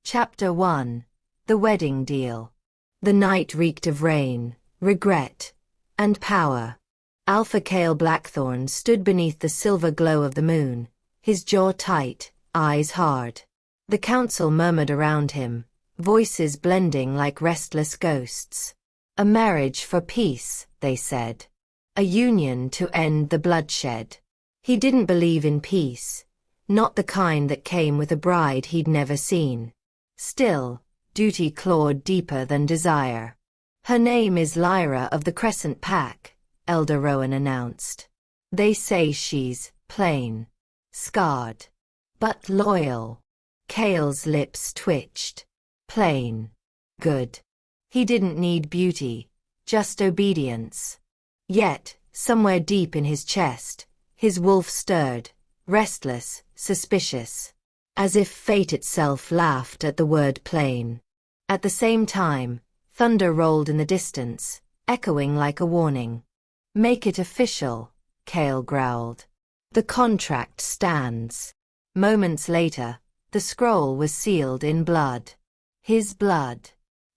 Chapter 1. The Wedding Deal. The night reeked of rain, regret, and power. Alpha Kale Blackthorn stood beneath the silver glow of the moon, his jaw tight, eyes hard. The council murmured around him, voices blending like restless ghosts. A marriage for peace, they said. A union to end the bloodshed. He didn't believe in peace, not the kind that came with a bride he'd never seen. Still, duty clawed deeper than desire. Her name is Lyra of the Crescent Pack, Elder Rowan announced. They say she's plain, scarred, but loyal. Kale's lips twitched. Plain. Good. He didn't need beauty, just obedience. Yet, somewhere deep in his chest, his wolf stirred, restless, suspicious. As if fate itself laughed at the word plain. At the same time, thunder rolled in the distance, echoing like a warning. Make it official, Kale growled. The contract stands. Moments later, the scroll was sealed in blood. His blood.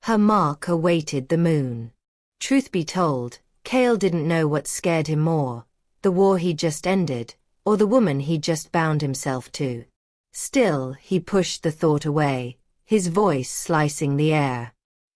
Her mark awaited the moon. Truth be told, Kale didn't know what scared him more, the war he just ended, or the woman he just bound himself to. Still, he pushed the thought away, his voice slicing the air.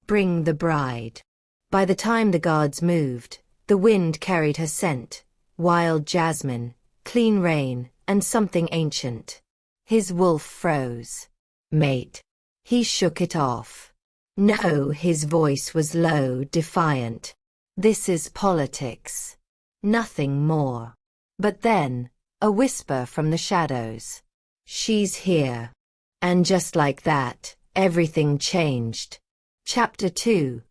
Bring the bride. By the time the guards moved, the wind carried her scent, wild jasmine, clean rain, and something ancient. His wolf froze. Mate. He shook it off. No, his voice was low, defiant. This is politics. Nothing more. But then, a whisper from the shadows. She's here. And just like that, everything changed. Chapter 2.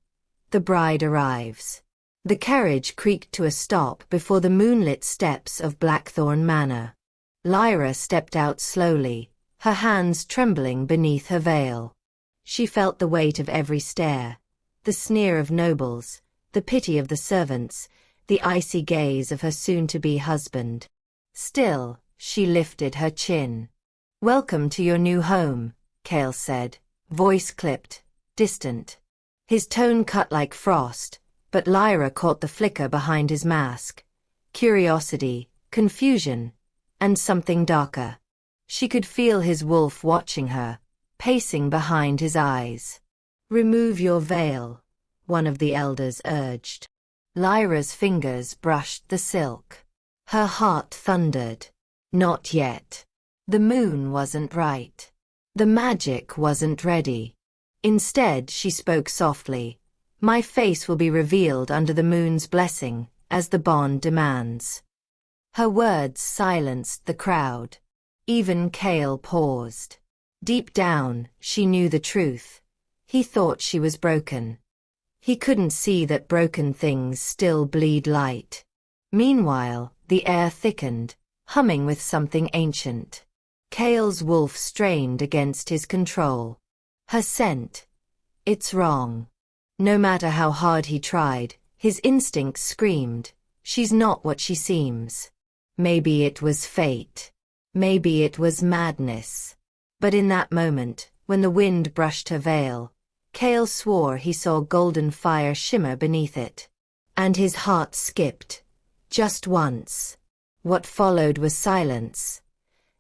The bride arrives. The carriage creaked to a stop before the moonlit steps of Blackthorn Manor. Lyra stepped out slowly, her hands trembling beneath her veil. She felt the weight of every stare, the sneer of nobles, the pity of the servants, the icy gaze of her soon-to-be husband. Still, she lifted her chin. Welcome to your new home, Kale said, voice clipped, distant. His tone cut like frost, but Lyra caught the flicker behind his mask. Curiosity, confusion, and something darker. She could feel his wolf watching her, pacing behind his eyes. Remove your veil, one of the elders urged. Lyra's fingers brushed the silk. Her heart thundered. Not yet. The moon wasn't right. The magic wasn't ready. Instead, she spoke softly. My face will be revealed under the moon's blessing, as the bond demands. Her words silenced the crowd. Even Kale paused. Deep down, she knew the truth. He thought she was broken. He couldn't see that broken things still bleed light. Meanwhile, the air thickened, humming with something ancient. Kale's wolf strained against his control. Her scent. It's wrong. No matter how hard he tried, his instincts screamed, she's not what she seems. Maybe it was fate. Maybe it was madness. But in that moment, when the wind brushed her veil, Kale swore he saw golden fire shimmer beneath it. And his heart skipped. Just once. What followed was silence.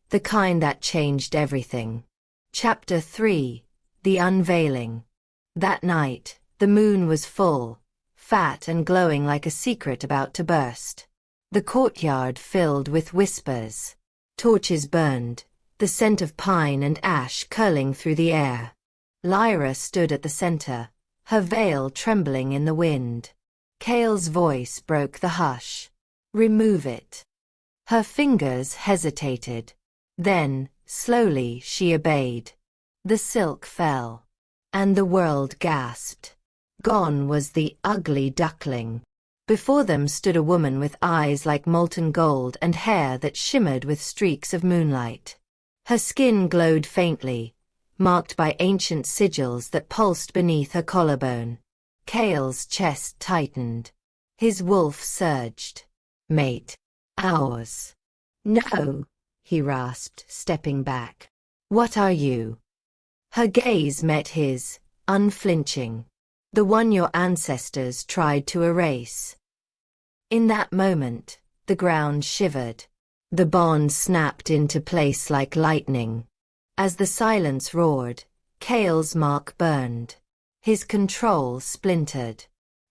The kind that changed everything. Chapter 3. The Unveiling. That night, the moon was full, fat and glowing like a secret about to burst. The courtyard filled with whispers. Torches burned, the scent of pine and ash curling through the air. Lyra stood at the center, her veil trembling in the wind. Kale's voice broke the hush. Remove it. Her fingers hesitated. Then, slowly, she obeyed. The silk fell. And the world gasped. Gone was the ugly duckling. Before them stood a woman with eyes like molten gold and hair that shimmered with streaks of moonlight. Her skin glowed faintly, marked by ancient sigils that pulsed beneath her collarbone. Kale's chest tightened. His wolf surged. Mate. Ours. No, he rasped, stepping back. What are you? Her gaze met his, unflinching. The one your ancestors tried to erase. In that moment, the ground shivered. The bond snapped into place like lightning. As the silence roared, Kale's mark burned. His control splintered.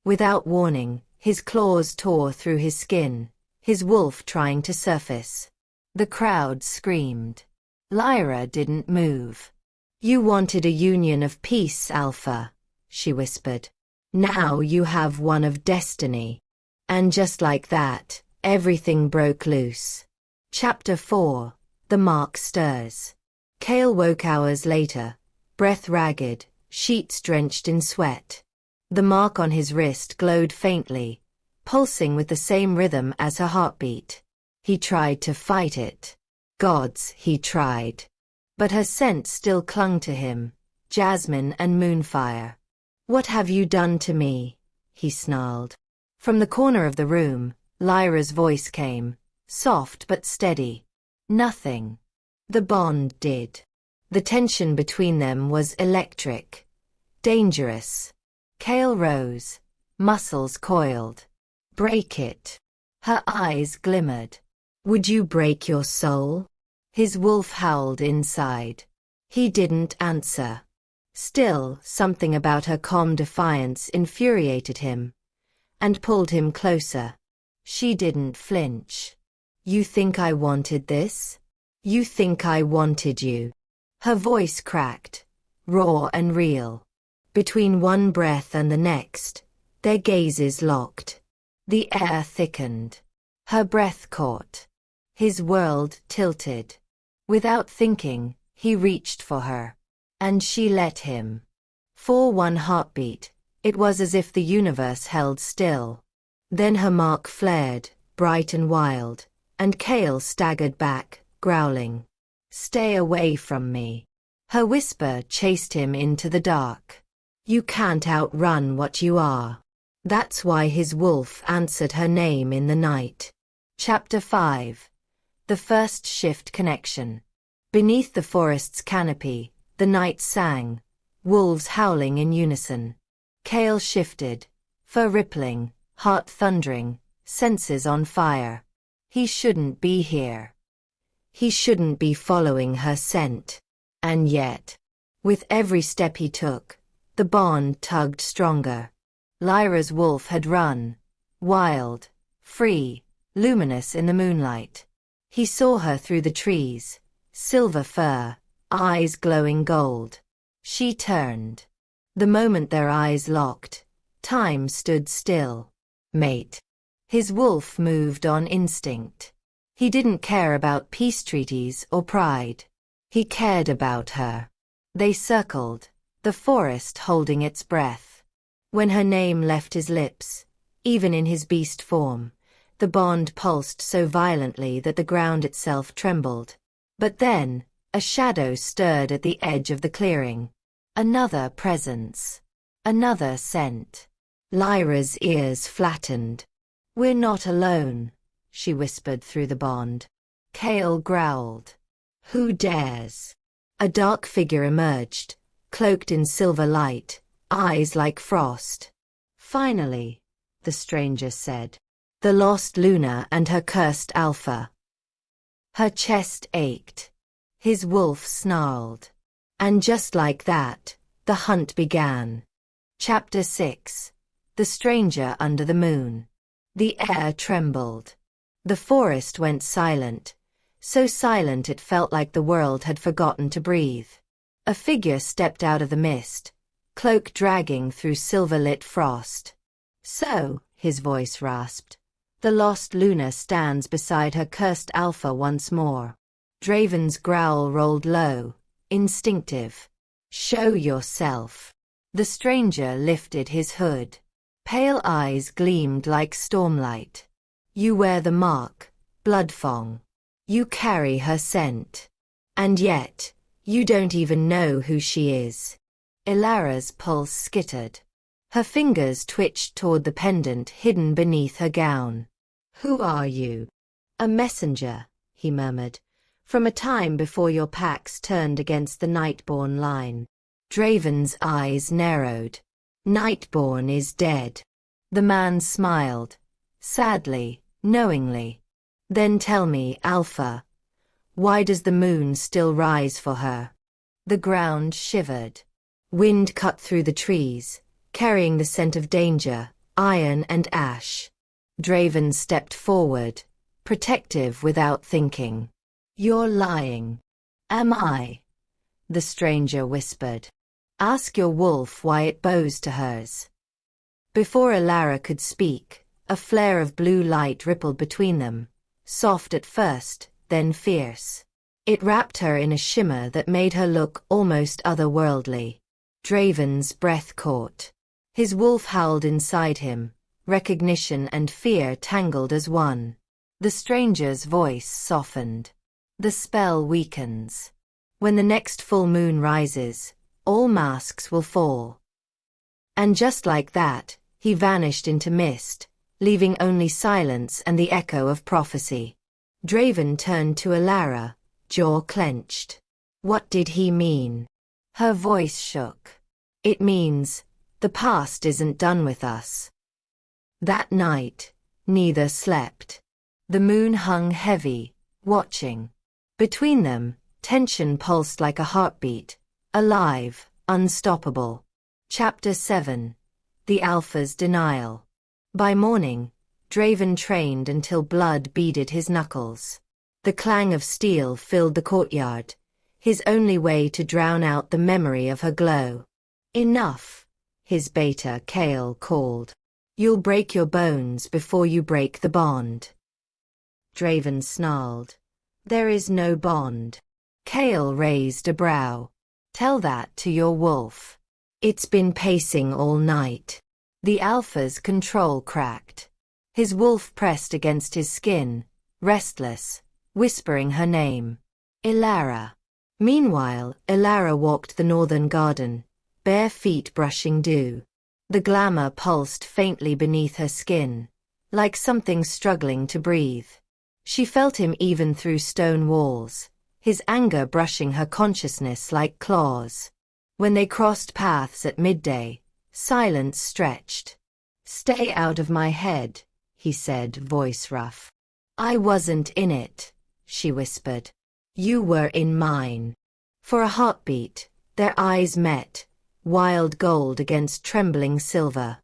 Without warning, his claws tore through his skin, his wolf trying to surface. The crowd screamed. Lyra didn't move. You wanted a union of peace, Alpha, she whispered. Now you have one of destiny. And just like that, everything broke loose. Chapter 4. The Mark Stirs. Kale woke hours later, breath ragged, sheets drenched in sweat. The mark on his wrist glowed faintly, pulsing with the same rhythm as her heartbeat. He tried to fight it. Gods, he tried. But her scent still clung to him, jasmine and moonfire. What have you done to me? He snarled. From the corner of the room, Lyra's voice came, soft but steady. Nothing. The bond did. The tension between them was electric. Dangerous. Kale rose, muscles coiled. Break it. Her eyes glimmered. Would you break your soul? His wolf howled inside. He didn't answer. Still, something about her calm defiance infuriated him, and pulled him closer. She didn't flinch. You think I wanted this? You think I wanted you? Her voice cracked, raw and real. Between one breath and the next, their gazes locked. The air thickened. Her breath caught. His world tilted. Without thinking, he reached for her. And she let him. For one heartbeat, it was as if the universe held still. Then her mark flared, bright and wild, and Kale staggered back, growling. Stay away from me. Her whisper chased him into the dark. You can't outrun what you are. That's why his wolf answered her name in the night. Chapter 5. The First Shift Connection. Beneath the forest's canopy, the night sang, wolves howling in unison. Kale shifted, fur rippling, heart thundering, senses on fire. He shouldn't be here. He shouldn't be following her scent. And yet, with every step he took, the bond tugged stronger. Lyra's wolf had run, wild, free, luminous in the moonlight. He saw her through the trees, silver fur, eyes glowing gold. She turned. The moment their eyes locked, time stood still. Mate. His wolf moved on instinct. He didn't care about peace treaties or pride. He cared about her. They circled, the forest holding its breath. When her name left his lips, even in his beast form, the bond pulsed so violently that the ground itself trembled. But then, a shadow stirred at the edge of the clearing. Another presence. Another scent. Lyra's ears flattened. We're not alone, she whispered through the bond. Kale growled. Who dares? A dark figure emerged, cloaked in silver light, eyes like frost. Finally, the stranger said. The lost Luna and her cursed Alpha. Her chest ached. His wolf snarled. And just like that, the hunt began. Chapter 6. The Stranger Under the Moon. The air trembled. The forest went silent, so silent it felt like the world had forgotten to breathe. A figure stepped out of the mist, cloak dragging through silver-lit frost. So, his voice rasped, the lost Luna stands beside her cursed Alpha once more. Draven's growl rolled low, instinctive. Show yourself. The stranger lifted his hood. Pale eyes gleamed like stormlight. You wear the mark, Bloodfong. You carry her scent. And yet, you don't even know who she is. Elara's pulse skittered. Her fingers twitched toward the pendant hidden beneath her gown. Who are you? A messenger, he murmured, from a time before your packs turned against the Nightborn line. Draven's eyes narrowed. Nightborn is dead. The man smiled, sadly, knowingly. Then tell me, Alpha, why does the moon still rise for her? The ground shivered. Wind cut through the trees, carrying the scent of danger, iron and ash. Draven stepped forward, protective without thinking. You're lying. Am I? The stranger whispered. Ask your wolf why it bows to hers. Before Elara could speak, a flare of blue light rippled between them, soft at first, then fierce. It wrapped her in a shimmer that made her look almost otherworldly. Draven's breath caught. His wolf howled inside him, recognition and fear tangled as one. The stranger's voice softened. The spell weakens. When the next full moon rises, all masks will fall. And just like that, he vanished into mist, leaving only silence and the echo of prophecy. Draven turned to Elara, jaw clenched. What did he mean? Her voice shook. It means, the past isn't done with us. That night, neither slept. The moon hung heavy, watching. Between them, tension pulsed like a heartbeat, alive, unstoppable. Chapter 7. The Alpha's Denial. By morning, Draven trained until blood beaded his knuckles. The clang of steel filled the courtyard, his only way to drown out the memory of her glow. Enough, his beta Kale called. You'll break your bones before you break the bond. Draven snarled. There is no bond. Kale raised a brow. Tell that to your wolf. It's been pacing all night. The Alpha's control cracked. His wolf pressed against his skin, restless, whispering her name. Elara. Meanwhile, Elara walked the northern garden, bare feet brushing dew. The glamour pulsed faintly beneath her skin, like something struggling to breathe. She felt him even through stone walls, his anger brushing her consciousness like claws. When they crossed paths at midday, silence stretched. Stay out of my head, he said, voice rough. I wasn't in it, she whispered. You were in mine. For a heartbeat, their eyes met, wild gold against trembling silver.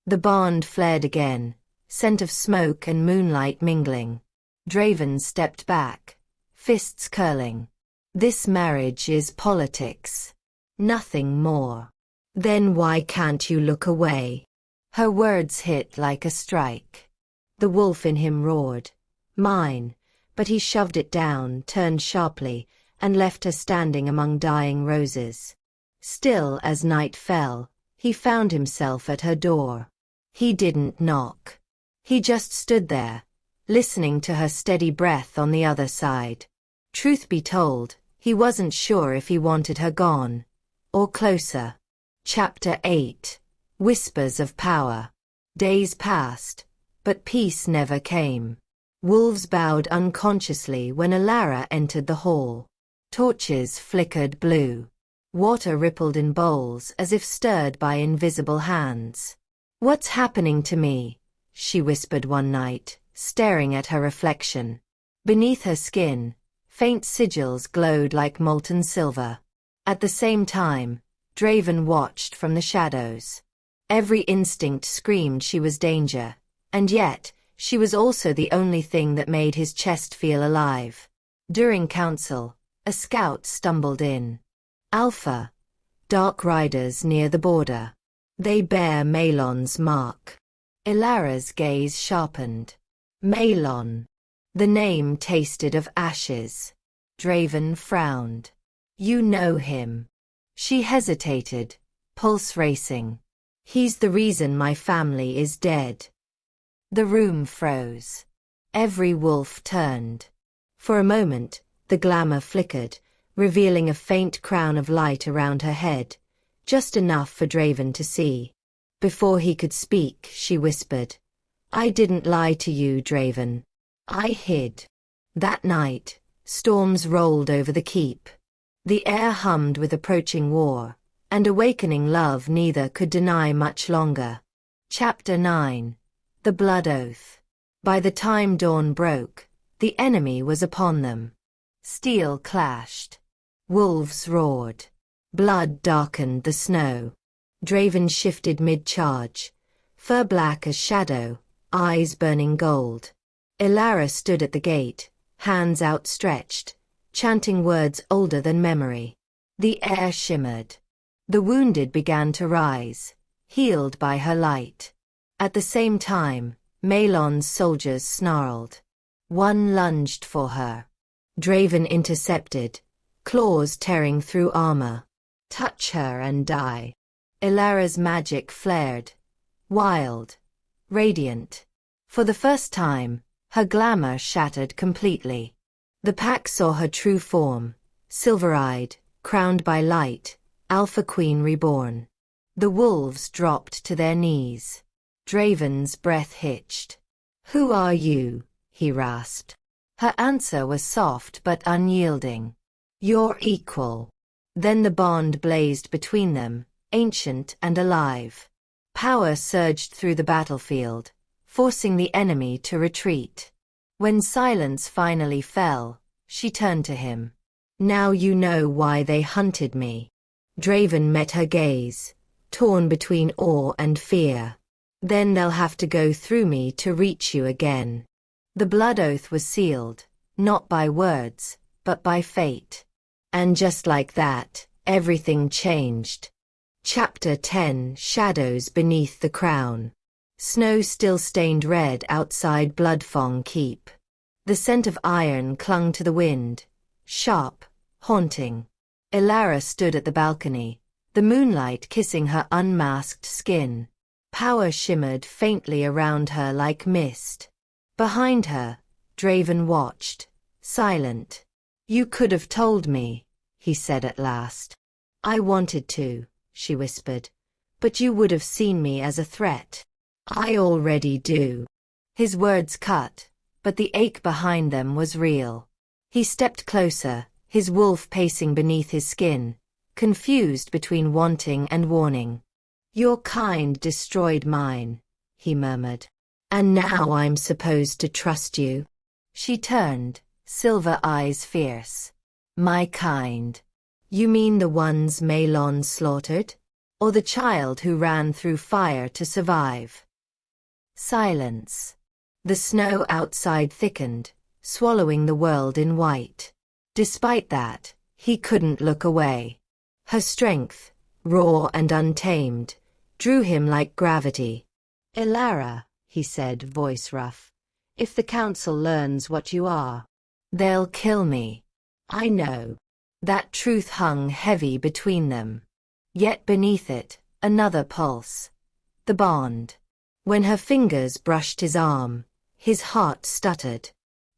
The bond flared again, scent of smoke and moonlight mingling. Draven stepped back, fists curling. This marriage is politics. Nothing more. Then why can't you look away? Her words hit like a strike. The wolf in him roared. Mine, but he shoved it down, turned sharply, and left her standing among dying roses. Still as night fell, he found himself at her door. He didn't knock. He just stood there, listening to her steady breath on the other side. Truth be told, he wasn't sure if he wanted her gone, or closer. Chapter 8. Whispers of Power. Days passed, but peace never came. Wolves bowed unconsciously when Elara entered the hall. Torches flickered blue. Water rippled in bowls as if stirred by invisible hands. What's happening to me? She whispered one night, staring at her reflection. Beneath her skin, faint sigils glowed like molten silver. At the same time, Draven watched from the shadows. Every instinct screamed she was danger, and yet, she was also the only thing that made his chest feel alive. During council, a scout stumbled in. Alpha, dark riders near the border. They bear Malon's mark. Elara's gaze sharpened. Malon. The name tasted of ashes. Draven frowned. You know him. She hesitated, pulse racing. He's the reason my family is dead. The room froze. Every wolf turned. For a moment, the glamour flickered, revealing a faint crown of light around her head, just enough for Draven to see. Before he could speak, she whispered, I didn't lie to you, Draven. I hid. That night, storms rolled over the keep. The air hummed with approaching war, and awakening love neither could deny much longer. Chapter 9. The Blood Oath. By the time dawn broke, the enemy was upon them. Steel clashed. Wolves roared. Blood darkened the snow. Draven shifted mid-charge, fur black as shadow, eyes burning gold. Elara stood at the gate, hands outstretched, chanting words older than memory. The air shimmered. The wounded began to rise, healed by her light. At the same time, Malon's soldiers snarled. One lunged for her. Draven intercepted, claws tearing through armor. Touch her and die. Elara's magic flared. Wild. Radiant. For the first time, her glamour shattered completely. The pack saw her true form, silver-eyed, crowned by light, Alpha Queen reborn. The wolves dropped to their knees. Draven's breath hitched. "Who are you?" he rasped. Her answer was soft but unyielding. "Your equal." Then the bond blazed between them, ancient and alive. Power surged through the battlefield, forcing the enemy to retreat. When silence finally fell, she turned to him. "Now you know why they hunted me." Draven met her gaze, torn between awe and fear. "Then they'll have to go through me to reach you again." The blood oath was sealed, not by words, but by fate. And just like that, everything changed. Chapter 10. Shadows Beneath the Crown. Snow still stained red outside Bloodfong Keep. The scent of iron clung to the wind, sharp, haunting. Elara stood at the balcony, the moonlight kissing her unmasked skin. Power shimmered faintly around her like mist. Behind her, Draven watched, silent. "You could have told me," he said at last. "I wanted to," she whispered, "but you would have seen me as a threat." "I already do." His words cut, but the ache behind them was real. He stepped closer, his wolf pacing beneath his skin, confused between wanting and warning. "Your kind destroyed mine," he murmured. "And now I'm supposed to trust you?" She turned, silver eyes fierce. "My kind? You mean the ones Malon slaughtered? Or the child who ran through fire to survive?" Silence. The snow outside thickened, swallowing the world in white. Despite that, he couldn't look away. Her strength, raw and untamed, drew him like gravity. "Elara," he said, voice rough, "if the council learns what you are, they'll kill me." "I know." That truth hung heavy between them. Yet beneath it, another pulse. The bond. When her fingers brushed his arm, his heart stuttered.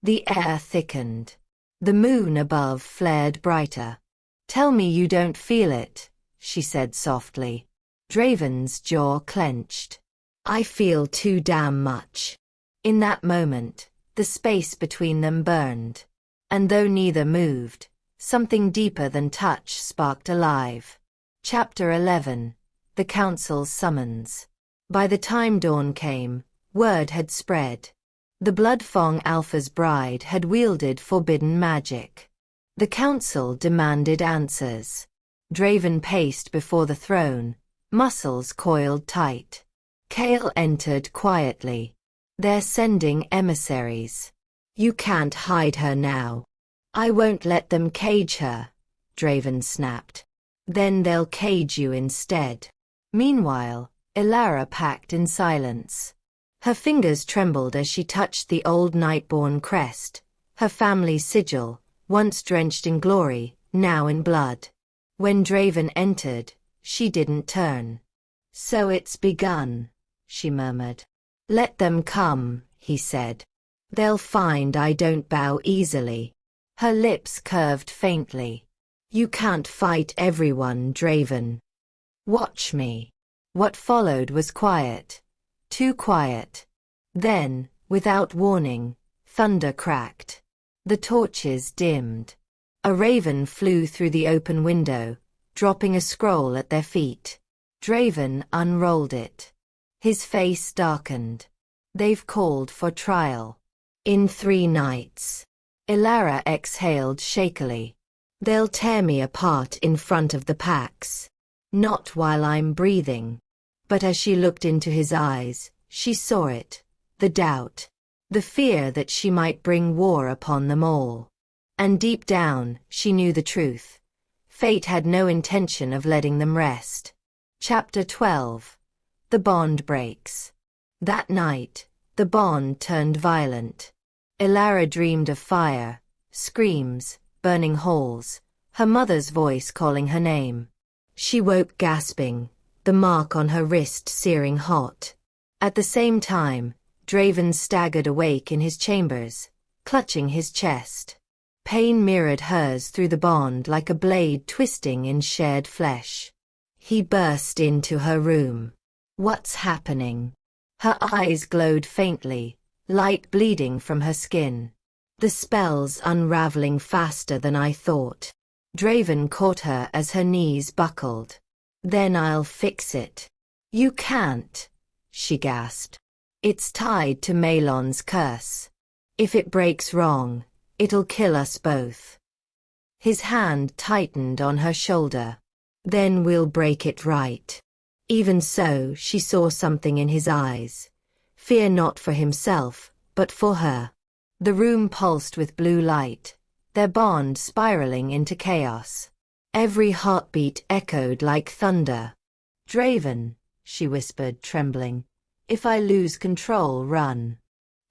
The air thickened. The moon above flared brighter. "Tell me you don't feel it," she said softly. Draven's jaw clenched. "I feel too damn much." In that moment, the space between them burned. And though neither moved, something deeper than touch sparked alive. Chapter 11. The Council's Summons. By the time dawn came, word had spread. The Bloodfong Alpha's bride had wielded forbidden magic. The council demanded answers. Draven paced before the throne, muscles coiled tight. Kale entered quietly. "They're sending emissaries. You can't hide her now." "I won't let them cage her," Draven snapped. "Then they'll cage you instead." Meanwhile, Elara packed in silence. Her fingers trembled as she touched the old Nightborn crest, her family's sigil, once drenched in glory, now in blood. When Draven entered, she didn't turn. "So it's begun," she murmured. "Let them come," he said. "They'll find I don't bow easily." Her lips curved faintly. "You can't fight everyone, Draven. Watch me." What followed was quiet. Too quiet. Then, without warning, thunder cracked. The torches dimmed. A raven flew through the open window, dropping a scroll at their feet. Draven unrolled it. His face darkened. They've called for trial. In 3 nights. Elara exhaled shakily. They'll tear me apart in front of the packs. Not while I'm breathing. But as she looked into his eyes, she saw it. The doubt. The fear that she might bring war upon them all. And deep down, she knew the truth. Fate had no intention of letting them rest. Chapter 12. The bond breaks. That night, the bond turned violent. Elara dreamed of fire, screams, burning halls, her mother's voice calling her name. She woke gasping, the mark on her wrist searing hot. At the same time, Draven staggered awake in his chambers, clutching his chest. Pain mirrored hers through the bond like a blade twisting in shared flesh. He burst into her room. What's happening? Her eyes glowed faintly, light bleeding from her skin. The spell's unraveling faster than I thought. Draven caught her as her knees buckled. Then I'll fix it. You can't, she gasped. It's tied to Malon's curse. If it breaks wrong, it'll kill us both. His hand tightened on her shoulder. Then we'll break it right. Even so, she saw something in his eyes. Fear not for himself, but for her. The room pulsed with blue light, their bond spiraling into chaos. Every heartbeat echoed like thunder. Draven, she whispered, trembling. If I lose control, run.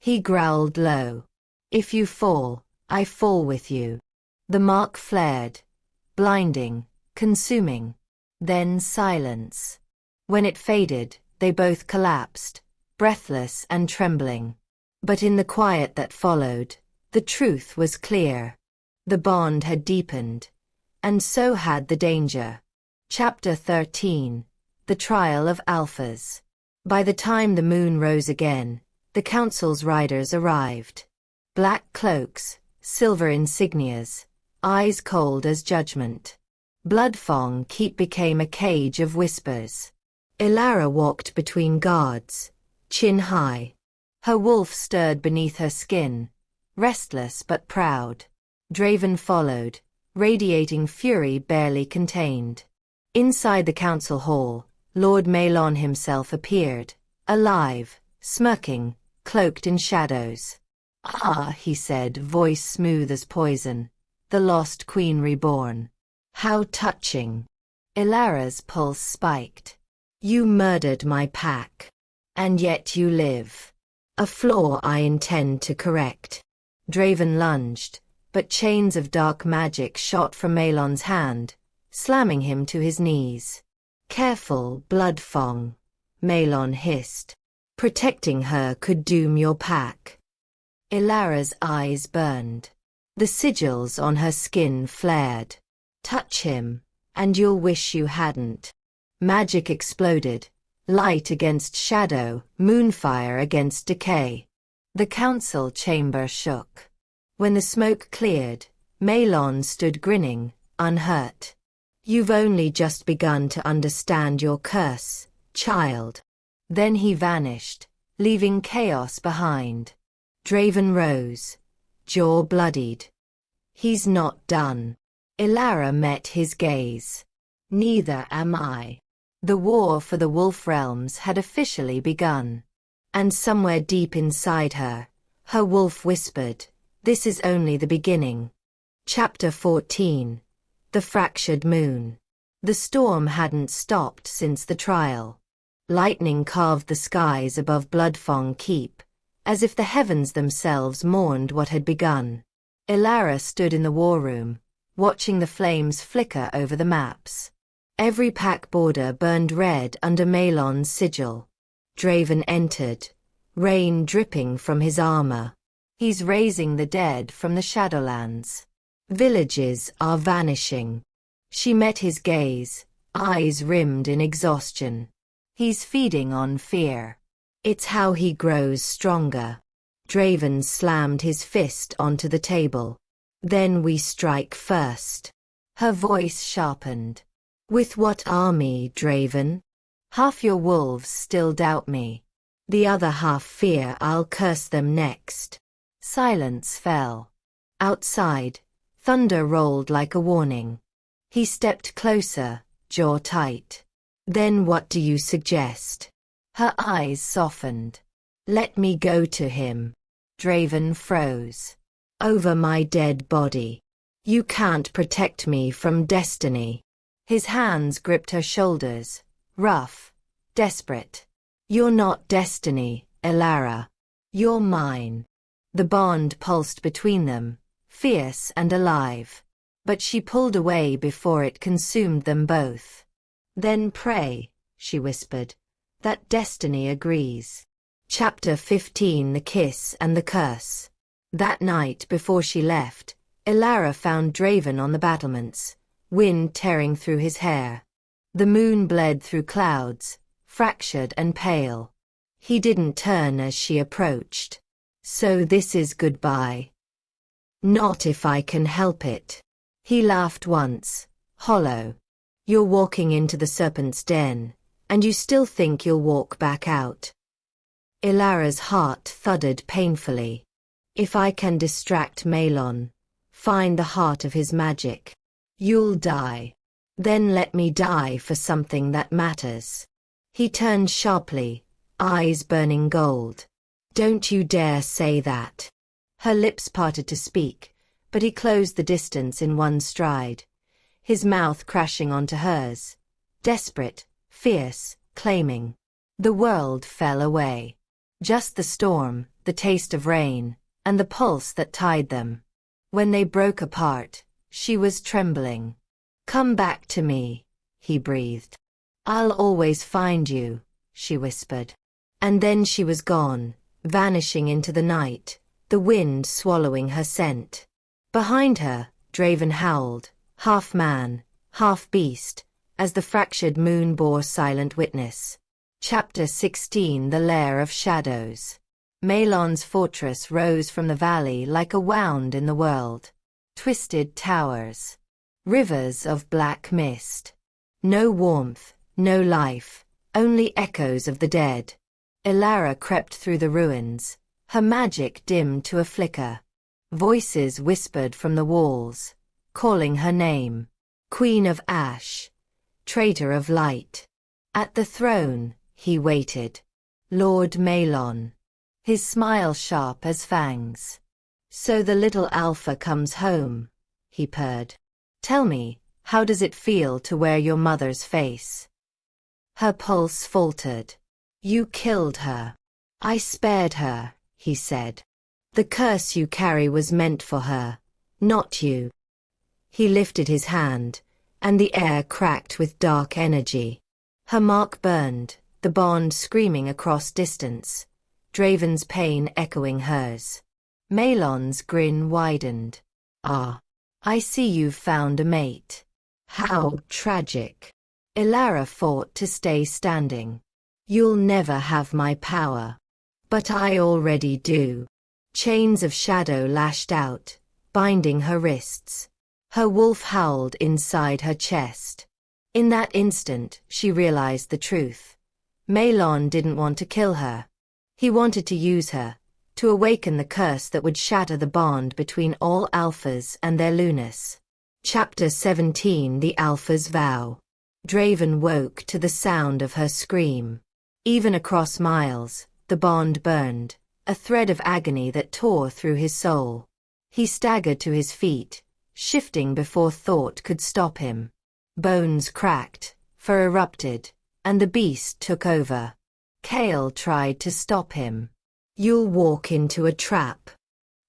He growled low. If you fall, I fall with you. The mark flared, blinding, consuming. Then silence. When it faded, they both collapsed, breathless and trembling. But in the quiet that followed, the truth was clear. The bond had deepened, and so had the danger. Chapter 13. The Trial of Alphas. By the time the moon rose again, the council's riders arrived. Black cloaks, silver insignias, eyes cold as judgment. Bloodfong Keep became a cage of whispers. Elara walked between guards, chin high. Her wolf stirred beneath her skin, restless but proud. Draven followed, radiating fury barely contained. Inside the council hall, Lord Malon himself appeared, alive, smirking, cloaked in shadows. Ah, he said, voice smooth as poison. The lost queen reborn. How touching. Elara's pulse spiked. You murdered my pack. And yet you live. A flaw I intend to correct. Draven lunged, but chains of dark magic shot from Malon's hand, slamming him to his knees. Careful, Bloodfong, Malon hissed. Protecting her could doom your pack. Elara's eyes burned. The sigils on her skin flared. Touch him, and you'll wish you hadn't. Magic exploded, light against shadow, moonfire against decay. The council chamber shook. When the smoke cleared, Malon stood grinning, unhurt. You've only just begun to understand your curse, child. Then he vanished, leaving chaos behind. Draven rose, jaw bloodied. He's not done. Elara met his gaze. Neither am I. The war for the Wolf Realms had officially begun. And somewhere deep inside her, her wolf whispered, this is only the beginning. Chapter 14. The Fractured Moon. The storm hadn't stopped since the trial. Lightning carved the skies above Bloodfong Keep, as if the heavens themselves mourned what had begun. Elara stood in the war room, watching the flames flicker over the maps. Every pack border burned red under Malon's sigil. Draven entered, rain dripping from his armor. He's raising the dead from the Shadowlands. Villages are vanishing. She met his gaze, eyes rimmed in exhaustion. He's feeding on fear. It's how he grows stronger. Draven slammed his fist onto the table. Then we strike first. Her voice sharpened. With what army, Draven? Half your wolves still doubt me. The other half fear I'll curse them next. Silence fell. Outside, thunder rolled like a warning. He stepped closer, jaw tight. Then what do you suggest? Her eyes softened. Let me go to him. Draven froze. Over my dead body. You can't protect me from destiny. His hands gripped her shoulders, rough, desperate. You're not destiny, Elara. You're mine. The bond pulsed between them, fierce and alive. But she pulled away before it consumed them both. Then pray, she whispered, that destiny agrees. Chapter 15 The Kiss and the Curse. That night before she left, Elara found Draven on the battlements, wind tearing through his hair. The moon bled through clouds, fractured and pale. He didn't turn as she approached. So this is goodbye. Not if I can help it. He laughed once, hollow. You're walking into the serpent's den, and you still think you'll walk back out. Elara's heart thudded painfully. If I can distract Malon, find the heart of his magic, you'll die. Then let me die for something that matters. He turned sharply, eyes burning gold. Don't you dare say that. Her lips parted to speak, but he closed the distance in one stride, his mouth crashing onto hers. Desperate, fierce, claiming. The world fell away. Just the storm, the taste of rain, and the pulse that tied them. When they broke apart, she was trembling. Come back to me, he breathed. I'll always find you, she whispered. And then she was gone, vanishing into the night, the wind swallowing her scent. Behind her, Draven howled, half man, half beast, as the fractured moon bore silent witness. Chapter 16 The Lair of Shadows. Malon's fortress rose from the valley like a wound in the world. Twisted towers. Rivers of black mist. No warmth, no life, only echoes of the dead. Elara crept through the ruins, her magic dimmed to a flicker. Voices whispered from the walls, calling her name. Queen of Ash. Traitor of Light. At the throne, he waited. Lord Malon. His smile sharp as fangs. So the little Alpha comes home, he purred. Tell me, how does it feel to wear your mother's face? Her pulse faltered. You killed her. I spared her, he said. The curse you carry was meant for her, not you. He lifted his hand, and the air cracked with dark energy. Her mark burned, the bond screaming across distance, Draven's pain echoing hers. Malon's grin widened. Ah, I see you've found a mate. How tragic. Elara fought to stay standing. You'll never have my power. But I already do. Chains of shadow lashed out, binding her wrists. Her wolf howled inside her chest. In that instant, she realized the truth. Malon didn't want to kill her. He wanted to use her, to awaken the curse that would shatter the bond between all Alphas and their Lunas. Chapter 17 The Alpha's Vow. Draven woke to the sound of her scream. Even across miles, the bond burned, a thread of agony that tore through his soul. He staggered to his feet, shifting before thought could stop him. Bones cracked, fur erupted, and the beast took over. Kale tried to stop him. You'll walk into a trap.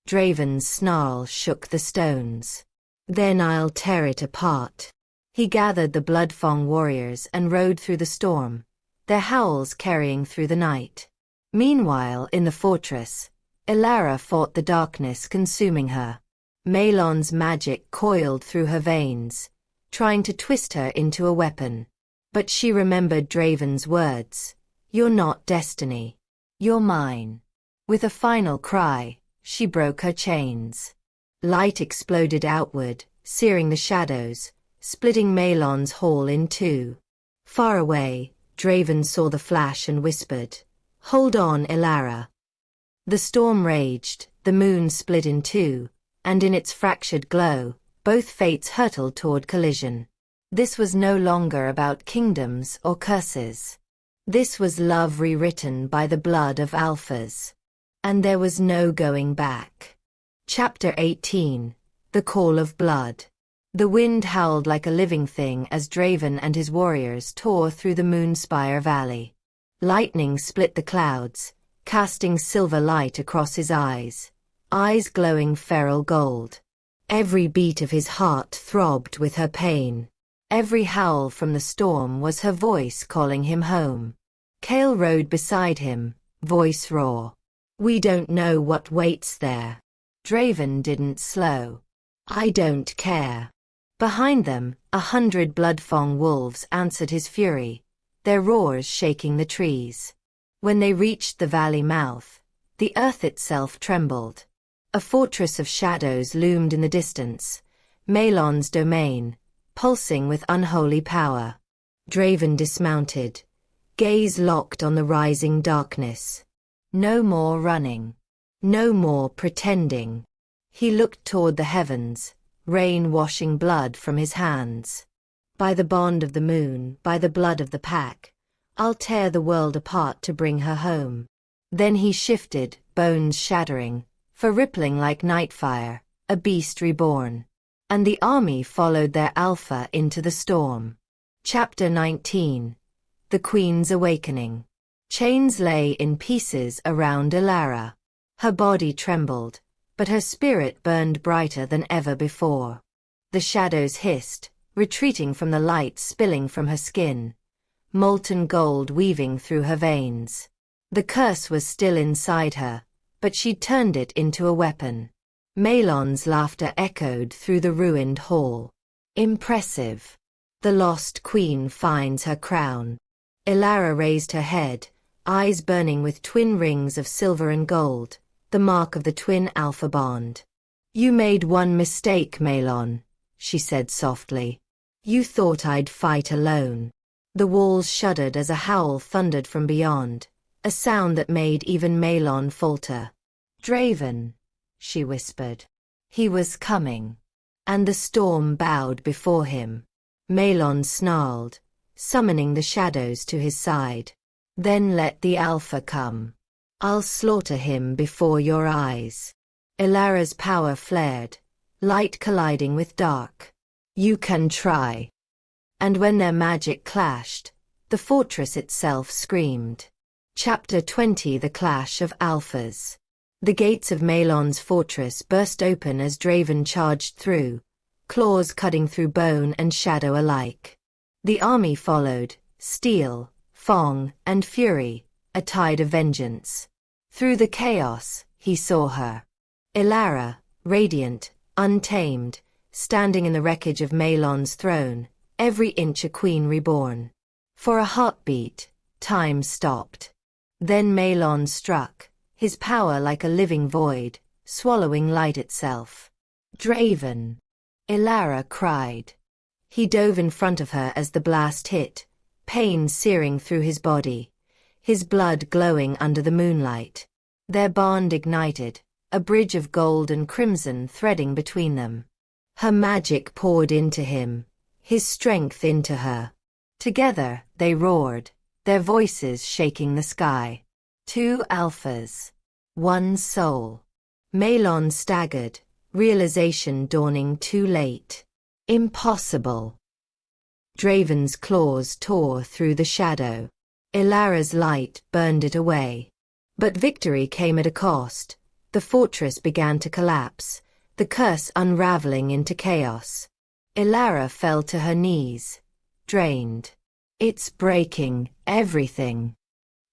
Draven's snarl shook the stones. Then I'll tear it apart. He gathered the Bloodfang warriors and rode through the storm, their howls carrying through the night. Meanwhile, in the fortress, Elara fought the darkness consuming her. Malon's magic coiled through her veins, trying to twist her into a weapon. But she remembered Draven's words. You're not destiny. You're mine. With a final cry, she broke her chains. Light exploded outward, searing the shadows, splitting Malon's hall in two. Far away, Draven saw the flash and whispered, "Hold on, Elara." The storm raged, the moon split in two, and in its fractured glow, both fates hurtled toward collision. This was no longer about kingdoms or curses. This was love rewritten by the blood of alphas. And there was no going back. Chapter 18. The Call of Blood. The wind howled like a living thing as Draven and his warriors tore through the Moonspire Valley. Lightning split the clouds, casting silver light across his eyes glowing feral gold. Every beat of his heart throbbed with her pain. Every howl from the storm was her voice calling him home. Kale rode beside him, voice raw. "We don't know what waits there." Draven didn't slow. "I don't care." Behind them, 100 blood-fang wolves answered his fury, their roars shaking the trees. When they reached the valley mouth, the earth itself trembled. A fortress of shadows loomed in the distance, Malon's domain, pulsing with unholy power. Draven dismounted, gaze locked on the rising darkness. No more running. No more pretending. He looked toward the heavens, rain washing blood from his hands. "By the bond of the moon, by the blood of the pack, I'll tear the world apart to bring her home." Then he shifted, bones shattering, for rippling like nightfire, a beast reborn. And the army followed their Alpha into the storm. Chapter 19. The Queen's Awakening. Chains lay in pieces around Elara. Her body trembled, but her spirit burned brighter than ever before. The shadows hissed, retreating from the light spilling from her skin, molten gold weaving through her veins. The curse was still inside her, but she'd turned it into a weapon. Malon's laughter echoed through the ruined hall. "Impressive. The lost queen finds her crown." Elara raised her head, eyes burning with twin rings of silver and gold, the mark of the twin alpha bond. "You made one mistake, Malon," she said softly. "You thought I'd fight alone." The walls shuddered as a howl thundered from beyond, a sound that made even Malon falter. "Draven," she whispered. He was coming. And the storm bowed before him. Malon snarled, summoning the shadows to his side. "Then let the Alpha come. I'll slaughter him before your eyes." Elara's power flared, light colliding with dark. "You can try." And when their magic clashed, the fortress itself screamed. Chapter 20. The Clash of Alphas. The gates of Malon's fortress burst open as Draven charged through, claws cutting through bone and shadow alike. The army followed, steel, fang, and fury, a tide of vengeance. Through the chaos, he saw her. Elara, radiant, untamed, standing in the wreckage of Malon's throne, every inch a queen reborn. For a heartbeat, time stopped. Then Malon struck, his power like a living void, swallowing light itself. "Draven!" Elara cried. He dove in front of her as the blast hit, pain searing through his body, his blood glowing under the moonlight. Their bond ignited, a bridge of gold and crimson threading between them. Her magic poured into him, his strength into her. Together, they roared, their voices shaking the sky. Two alphas. One soul. Malon staggered, realization dawning too late. Impossible. Draven's claws tore through the shadow. Elara's light burned it away. But victory came at a cost. The fortress began to collapse, the curse unraveling into chaos. Elara fell to her knees, drained. "It's breaking everything."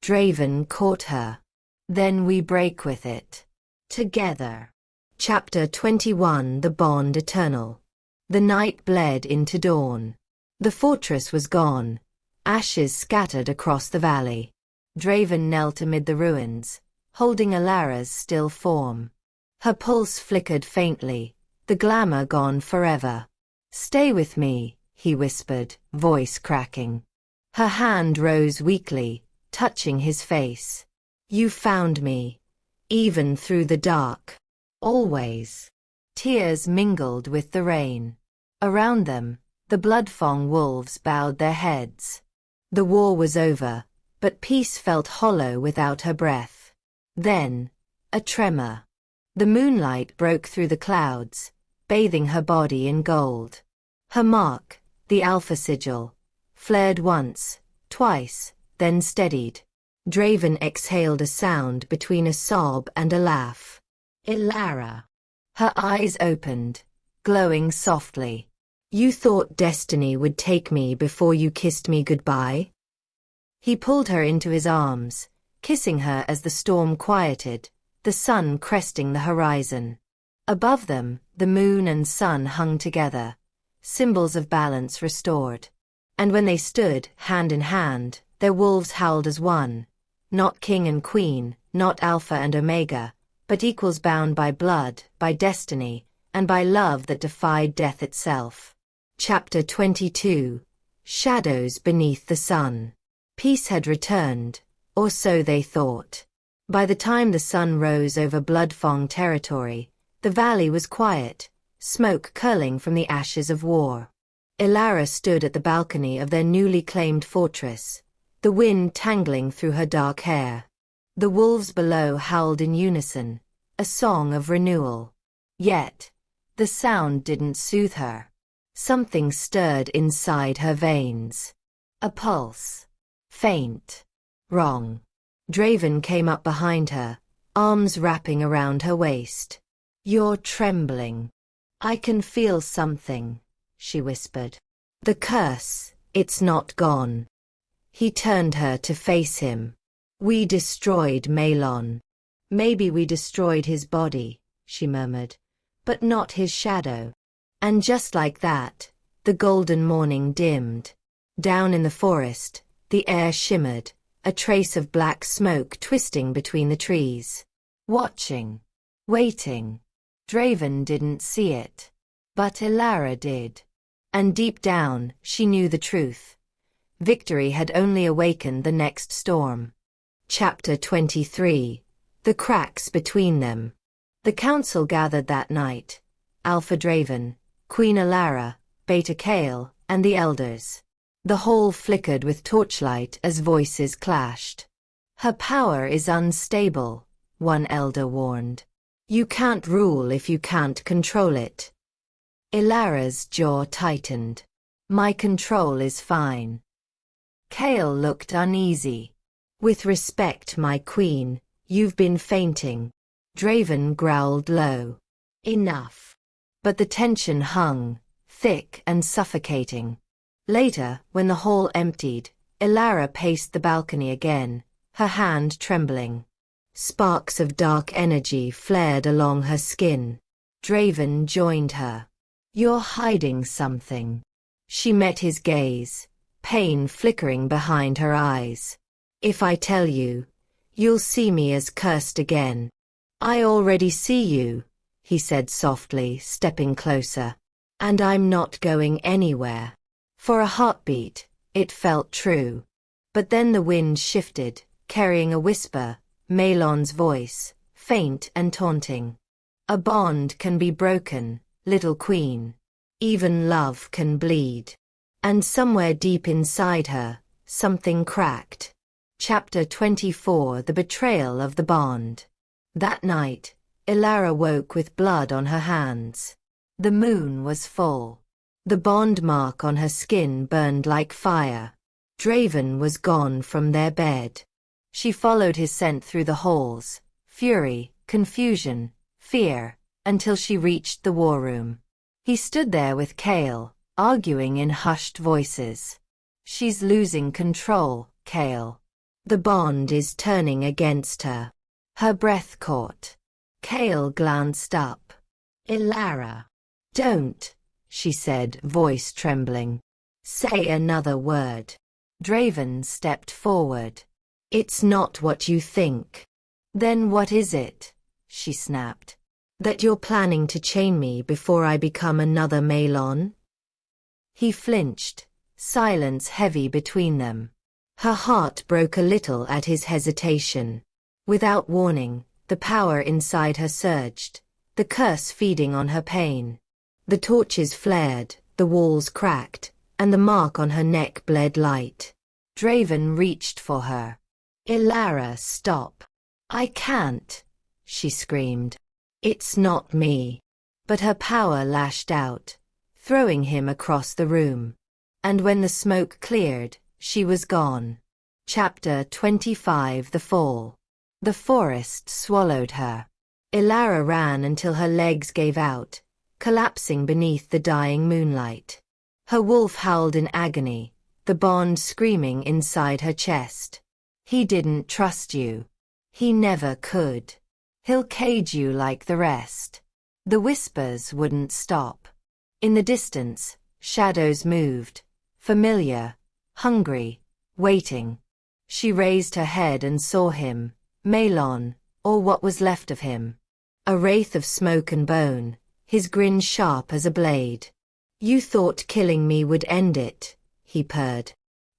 Draven caught her. "Then we break with it. Together." Chapter 21. The Bond Eternal. The night bled into dawn. The fortress was gone, ashes scattered across the valley. Draven knelt amid the ruins, holding Elara's still form. Her pulse flickered faintly, the glamour gone forever. "Stay with me," he whispered, voice cracking. Her hand rose weakly, touching his face. You found me. Even through the dark. Always. Tears mingled with the rain. Around them, the blood-fong wolves bowed their heads. The war was over, but peace felt hollow without her breath. Then, a tremor. The moonlight broke through the clouds, bathing her body in gold. Her mark, the Alpha sigil, flared once, twice, then steadied. Draven exhaled a sound between a sob and a laugh. Elara. Her eyes opened, glowing softly. You thought destiny would take me before you kissed me goodbye? He pulled her into his arms, kissing her as the storm quieted, the sun cresting the horizon. Above them, the moon and sun hung together, symbols of balance restored. And when they stood, hand in hand, their wolves howled as one, not king and queen, not Alpha and Omega, but equals bound by blood, by destiny, and by love that defied death itself. Chapter 22. Shadows Beneath the Sun. Peace had returned, or so they thought. By the time the sun rose over Bloodfong territory, the valley was quiet, smoke curling from the ashes of war. Elara stood at the balcony of their newly claimed fortress, the wind tangling through her dark hair. The wolves below howled in unison, a song of renewal. Yet, the sound didn't soothe her. Something stirred inside her veins. A pulse. Faint. Wrong. Draven came up behind her, arms wrapping around her waist. You're trembling. I can feel something, she whispered. The curse, it's not gone. He turned her to face him. We destroyed Malon. Maybe we destroyed his body, she murmured, but not his shadow. And just like that, the golden morning dimmed. Down in the forest, the air shimmered, a trace of black smoke twisting between the trees. Watching. Waiting. Draven didn't see it. But Elara did. And deep down, she knew the truth. Victory had only awakened the next storm. Chapter 23. The cracks between them. The council gathered that night. Alpha Draven, Queen Elara, Beta Kale, and the elders. The hall flickered with torchlight as voices clashed. Her power is unstable, one elder warned. You can't rule if you can't control it. Elara's jaw tightened. My control is fine. Kale looked uneasy. With respect, my queen, you've been fainting. Draven growled low. Enough. But the tension hung, thick and suffocating. Later, when the hall emptied, Elara paced the balcony again, her hand trembling. Sparks of dark energy flared along her skin. Draven joined her. You're hiding something. She met his gaze, pain flickering behind her eyes. If I tell you, you'll see me as cursed again. I already see you, he said softly, stepping closer. And I'm not going anywhere. For a heartbeat, it felt true. But then the wind shifted, carrying a whisper, Malon's voice, faint and taunting. A bond can be broken, little queen. Even love can bleed. And somewhere deep inside her, something cracked. Chapter 24. The Betrayal of the Bond. That night, Elara woke with blood on her hands. The moon was full. The bond mark on her skin burned like fire. Draven was gone from their bed. She followed his scent through the halls, fury, confusion, fear, until she reached the war room. He stood there with Kale, arguing in hushed voices. She's losing control, Kale. The bond is turning against her. Her breath caught. Kale glanced up. Elara. Don't, she said, voice trembling. Say another word. Draven stepped forward. It's not what you think. Then what is it? She snapped. That you're planning to chain me before I become another Malon? He flinched, silence heavy between them. Her heart broke a little at his hesitation. Without warning, the power inside her surged, the curse feeding on her pain. The torches flared, the walls cracked, and the mark on her neck bled light. Draven reached for her. "Elara, stop. I can't," she screamed. "It's not me." But her power lashed out, throwing him across the room. And when the smoke cleared, she was gone. Chapter 25 The Fall. The forest swallowed her. Elara ran until her legs gave out, collapsing beneath the dying moonlight. Her wolf howled in agony, the bond screaming inside her chest. "He didn't trust you. He never could. He'll cage you like the rest." The whispers wouldn't stop. In the distance, shadows moved, familiar, hungry, waiting. She raised her head and saw him, Malon, or what was left of him. A wraith of smoke and bone, his grin sharp as a blade. "You thought killing me would end it," he purred.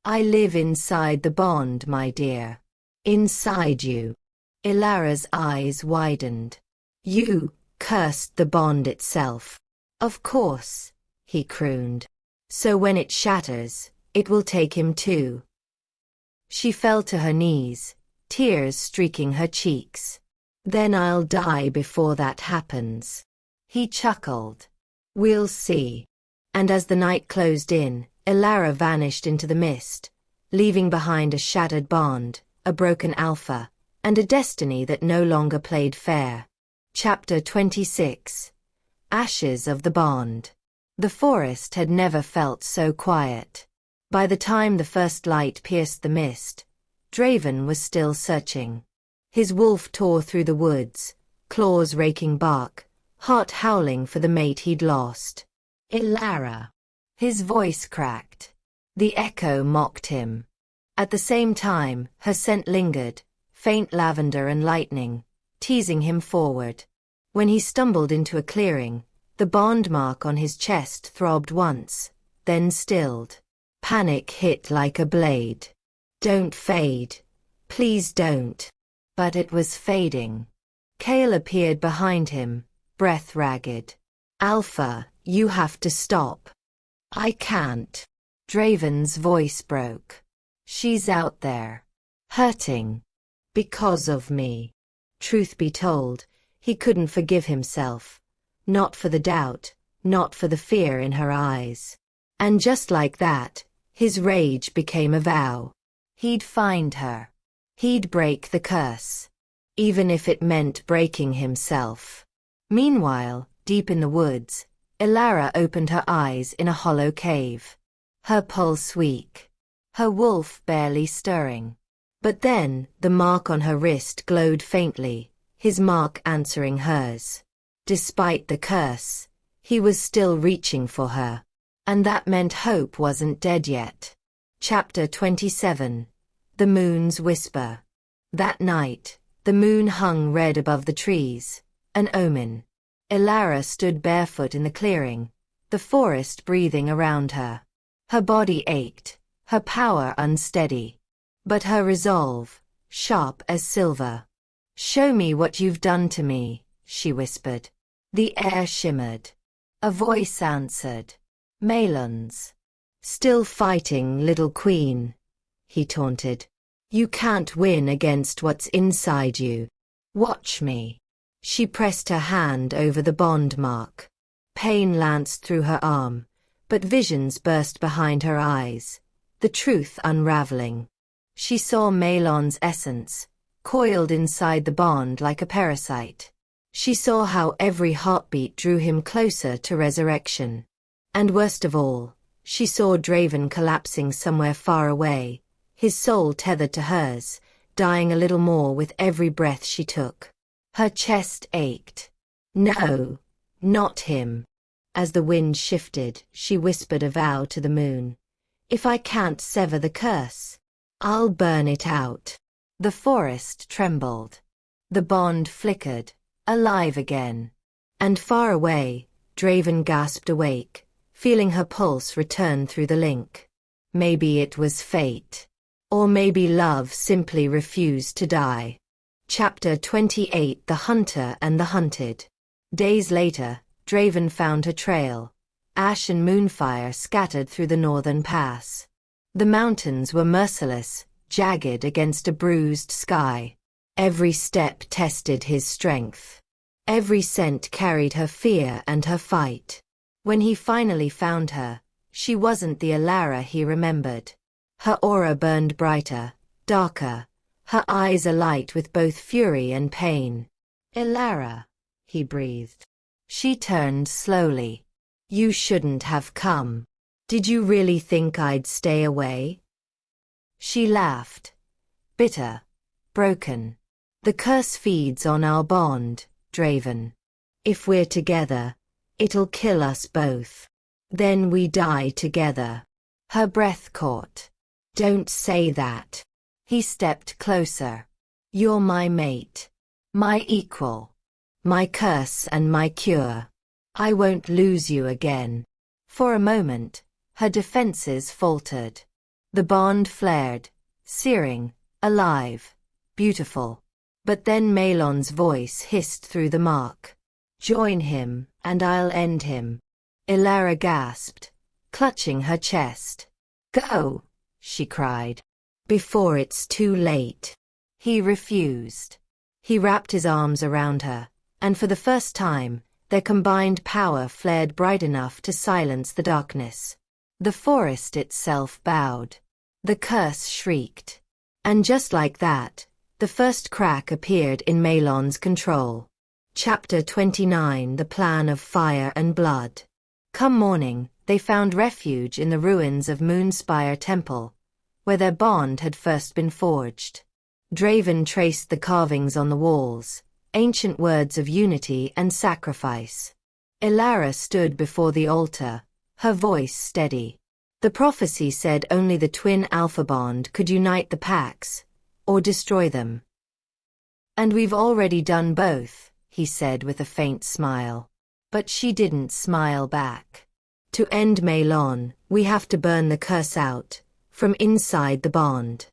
"I live inside the bond, my dear. Inside you." Elara's eyes widened. "You cursed the bond itself." "Of course," he crooned. "So when it shatters, it will take him too." She fell to her knees, tears streaking her cheeks. "Then I'll die before that happens." He chuckled. "We'll see." And as the night closed in, Elara vanished into the mist, leaving behind a shattered bond, a broken Alpha, and a destiny that no longer played fair. Chapter 26. Ashes of the Bond. The forest had never felt so quiet. By the time the first light pierced the mist, Draven was still searching. His wolf tore through the woods, claws raking bark, heart howling for the mate he'd lost. "Elara." His voice cracked. The echo mocked him. At the same time, her scent lingered, faint lavender and lightning, teasing him forward. When he stumbled into a clearing, the bond mark on his chest throbbed once, then stilled. Panic hit like a blade. "Don't fade. Please don't." But it was fading. Kale appeared behind him, breath ragged. "Alpha, you have to stop." "I can't." Draven's voice broke. "She's out there. Hurting. Because of me." Truth be told, he couldn't forgive himself. Not for the doubt, not for the fear in her eyes. And just like that, his rage became a vow. He'd find her. He'd break the curse. Even if it meant breaking himself. Meanwhile, deep in the woods, Elara opened her eyes in a hollow cave. Her pulse weak. Her wolf barely stirring. But then, the mark on her wrist glowed faintly, his mark answering hers. Despite the curse, he was still reaching for her. And that meant hope wasn't dead yet. Chapter 27. The Moon's Whisper. That night, the moon hung red above the trees, an omen. Elara stood barefoot in the clearing, the forest breathing around her. Her body ached, her power unsteady. But her resolve, sharp as silver. "Show me what you've done to me," she whispered. The air shimmered. A voice answered. Malon's. "Still fighting, little queen," he taunted. "You can't win against what's inside you. Watch me." She pressed her hand over the bond mark. Pain lanced through her arm, but visions burst behind her eyes, the truth unraveling. She saw Malon's essence, coiled inside the bond like a parasite. She saw how every heartbeat drew him closer to resurrection. And worst of all, she saw Draven collapsing somewhere far away, his soul tethered to hers, dying a little more with every breath she took. Her chest ached. "No, not him." As the wind shifted, she whispered a vow to the moon. "If I can't sever the curse, I'll burn it out." The forest trembled. The bond flickered, alive again. And far away, Draven gasped awake, feeling her pulse return through the link. Maybe it was fate. Or maybe love simply refused to die. Chapter 28: The Hunter and the Hunted. Days later, Draven found her trail. Ash and moonfire scattered through the northern pass. The mountains were merciless, jagged against a bruised sky. Every step tested his strength. Every scent carried her fear and her fight. When he finally found her, she wasn't the Elara he remembered. Her aura burned brighter, darker, her eyes alight with both fury and pain. "Elara," he breathed. She turned slowly. "You shouldn't have come. Did you really think I'd stay away?" She laughed. Bitter. Broken. "The curse feeds on our bond, Draven. If we're together, it'll kill us both. Then we die together." Her breath caught. "Don't say that." He stepped closer. "You're my mate. My equal. My curse and my cure. I won't lose you again." For a moment, her defenses faltered. The bond flared, searing, alive, beautiful. But then Malon's voice hissed through the mark. "Join him, and I'll end him." Elara gasped, clutching her chest. "Go," she cried. "Before it's too late." He refused. He wrapped his arms around her, and for the first time, their combined power flared bright enough to silence the darkness. The forest itself bowed. The curse shrieked. And just like that, the first crack appeared in Malon's control. Chapter 29: The Plan of Fire and Blood. Come morning, they found refuge in the ruins of Moonspire Temple, where their bond had first been forged. Draven traced the carvings on the walls, ancient words of unity and sacrifice. Elara stood before the altar, her voice steady. The prophecy said only the twin Alpha bond could unite the packs, or destroy them. "And we've already done both," he said with a faint smile. But she didn't smile back. "To end Malon, we have to burn the curse out, from inside the bond."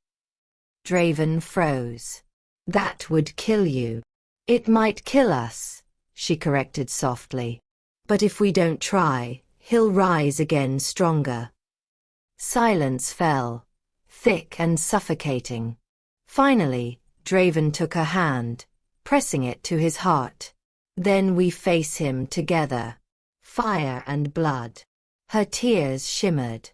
Draven froze. "That would kill you." "It might kill us," she corrected softly. "But if we don't try, he'll rise again stronger." Silence fell, thick and suffocating. Finally, Draven took her hand, pressing it to his heart. "Then we face him together. Fire and blood." Her tears shimmered.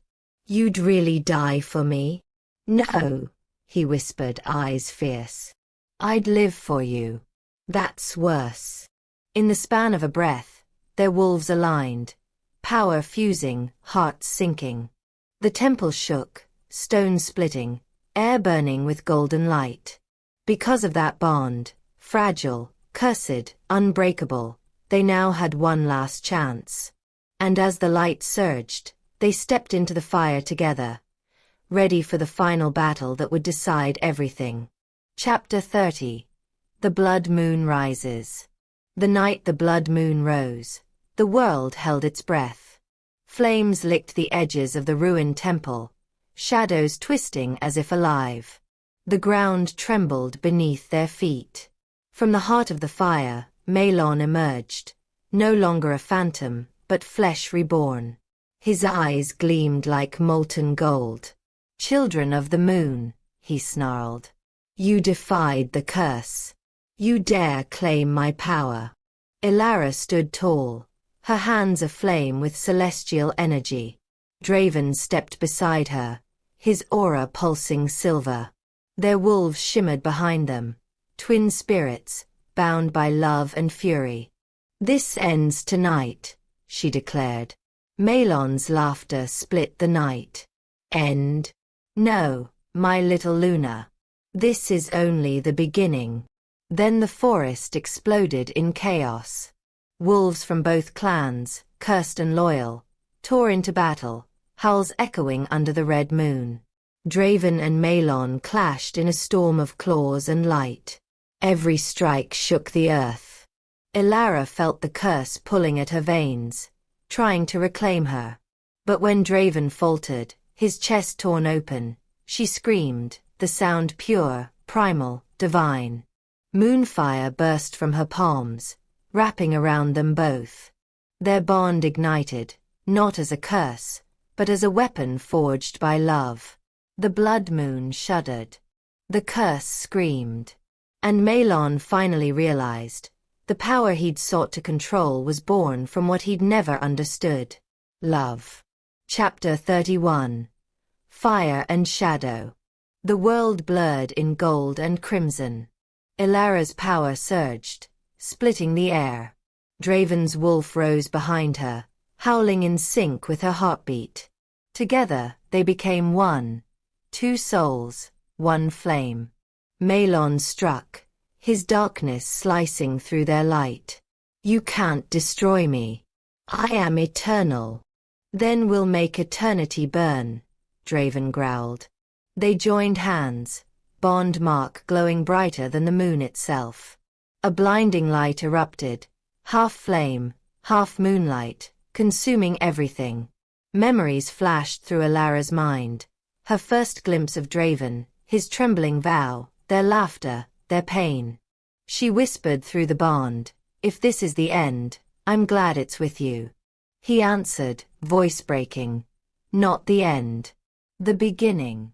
"You'd really die for me?" "No," he whispered, eyes fierce. "I'd live for you. That's worse." In the span of a breath, their wolves aligned, power fusing, hearts sinking. The temple shook, stone splitting, air burning with golden light. Because of that bond, fragile, cursed, unbreakable, they now had one last chance. And as the light surged, they stepped into the fire together, ready for the final battle that would decide everything. Chapter 30: The Blood Moon Rises. The night the blood moon rose, the world held its breath. Flames licked the edges of the ruined temple, shadows twisting as if alive. The ground trembled beneath their feet. From the heart of the fire, Malon emerged, no longer a phantom, but flesh reborn. His eyes gleamed like molten gold. "Children of the moon," he snarled. "You defied the curse. You dare claim my power." Elara stood tall, her hands aflame with celestial energy. Draven stepped beside her, his aura pulsing silver. Their wolves shimmered behind them, twin spirits, bound by love and fury. "This ends tonight," she declared. Malon's laughter split the night. "End? No, my little Luna. This is only the beginning." Then the forest exploded in chaos. Wolves from both clans, cursed and loyal, tore into battle, howls echoing under the red moon. Draven and Malon clashed in a storm of claws and light. Every strike shook the earth. Elara felt the curse pulling at her veins, trying to reclaim her. But when Draven faltered, his chest torn open, she screamed, the sound pure, primal, divine. Moonfire burst from her palms, wrapping around them both. Their bond ignited, not as a curse, but as a weapon forged by love. The blood moon shuddered. The curse screamed. And Malon finally realized, the power he'd sought to control was born from what he'd never understood. Love. Chapter 31. Fire and Shadow. The world blurred in gold and crimson. Elara's power surged, splitting the air. Draven's wolf rose behind her, howling in sync with her heartbeat. Together, they became one. Two souls, one flame. Malon struck, his darkness slicing through their light. You can't destroy me. I am eternal. Then we'll make eternity burn, Draven growled. They joined hands, bond mark glowing brighter than the moon itself. A blinding light erupted, half flame, half moonlight, consuming everything. Memories flashed through Elara's mind. Her first glimpse of Draven, his trembling vow, their laughter, their pain. She whispered through the bond, if this is the end, I'm glad it's with you. He answered, voice breaking. Not the end. The beginning.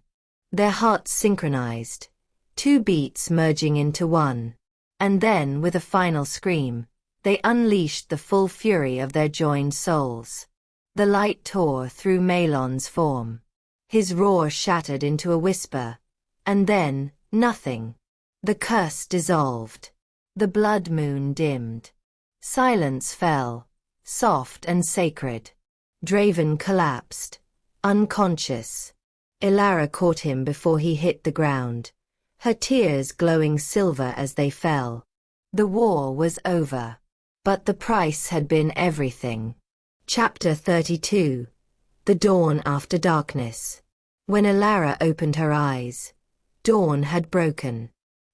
Their hearts synchronized, two beats merging into one. And then, with a final scream, they unleashed the full fury of their joined souls. The light tore through Malon's form. His roar shattered into a whisper. And then, nothing. The curse dissolved. The blood moon dimmed. Silence fell, soft and sacred. Draven collapsed, unconscious. Elara caught him before he hit the ground, her tears glowing silver as they fell. The war was over. But the price had been everything. Chapter 32. The Dawn After Darkness. When Elara opened her eyes, dawn had broken.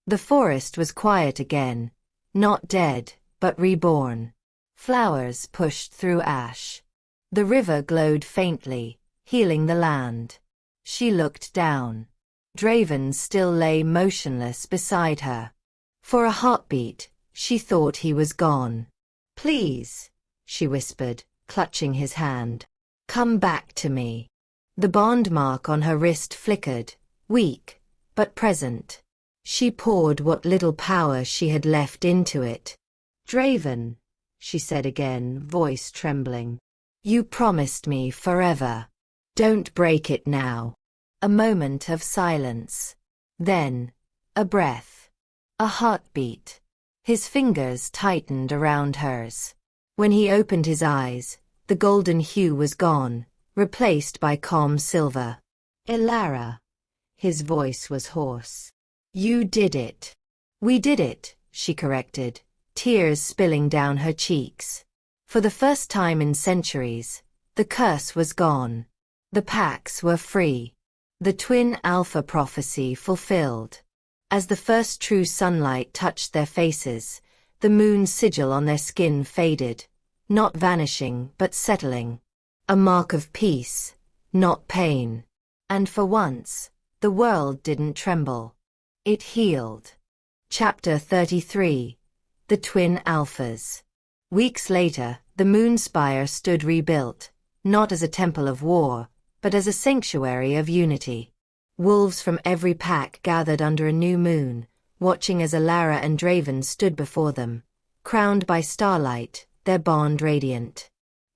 The forest was quiet again, not dead, but reborn. Flowers pushed through ash. The river glowed faintly, healing the land. She looked down. Draven still lay motionless beside her. For a heartbeat, she thought he was gone. Please, she whispered, clutching his hand. Come back to me. The bond mark on her wrist flickered, weak, but present. She poured what little power she had left into it. Draven, she said again, voice trembling. You promised me forever. Don't break it now. A moment of silence. Then, a breath. A heartbeat. His fingers tightened around hers. When he opened his eyes, the golden hue was gone, replaced by calm silver. Elara. His voice was hoarse. You did it. We did it, she corrected, tears spilling down her cheeks. For the first time in centuries, the curse was gone. The packs were free. The twin Alpha prophecy fulfilled. As the first true sunlight touched their faces, the moon's sigil on their skin faded, not vanishing but settling. A mark of peace, not pain. And for once, the world didn't tremble. It healed. Chapter 33. The Twin Alphas. Weeks later, the moon spire stood rebuilt, not as a temple of war, but as a sanctuary of unity. Wolves from every pack gathered under a new moon, watching as Elara and Draven stood before them, crowned by starlight, their bond radiant.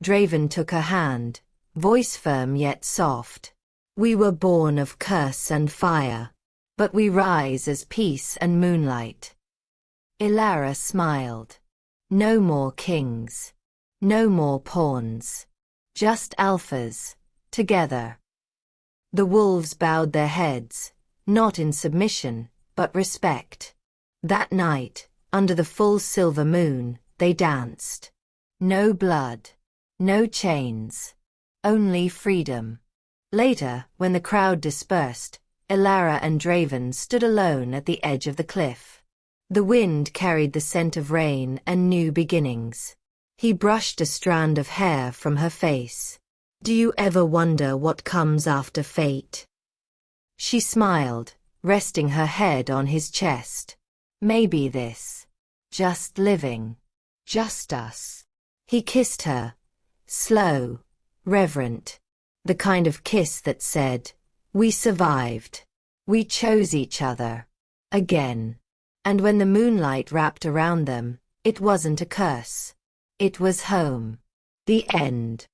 Draven took her hand, voice firm yet soft. We were born of curse and fire, but we rise as peace and moonlight. Elara smiled. No more kings. No more pawns. Just alphas, together. The wolves bowed their heads, not in submission, but respect. That night, under the full silver moon, they danced. No blood. No chains. Only freedom. Later, when the crowd dispersed, Elara and Draven stood alone at the edge of the cliff. The wind carried the scent of rain and new beginnings. He brushed a strand of hair from her face. Do you ever wonder what comes after fate? She smiled, resting her head on his chest. Maybe this. Just living. Just us. He kissed her. Slow. Reverent. The kind of kiss that said, we survived. We chose each other. Again. And when the moonlight wrapped around them, it wasn't a curse. It was home. The end.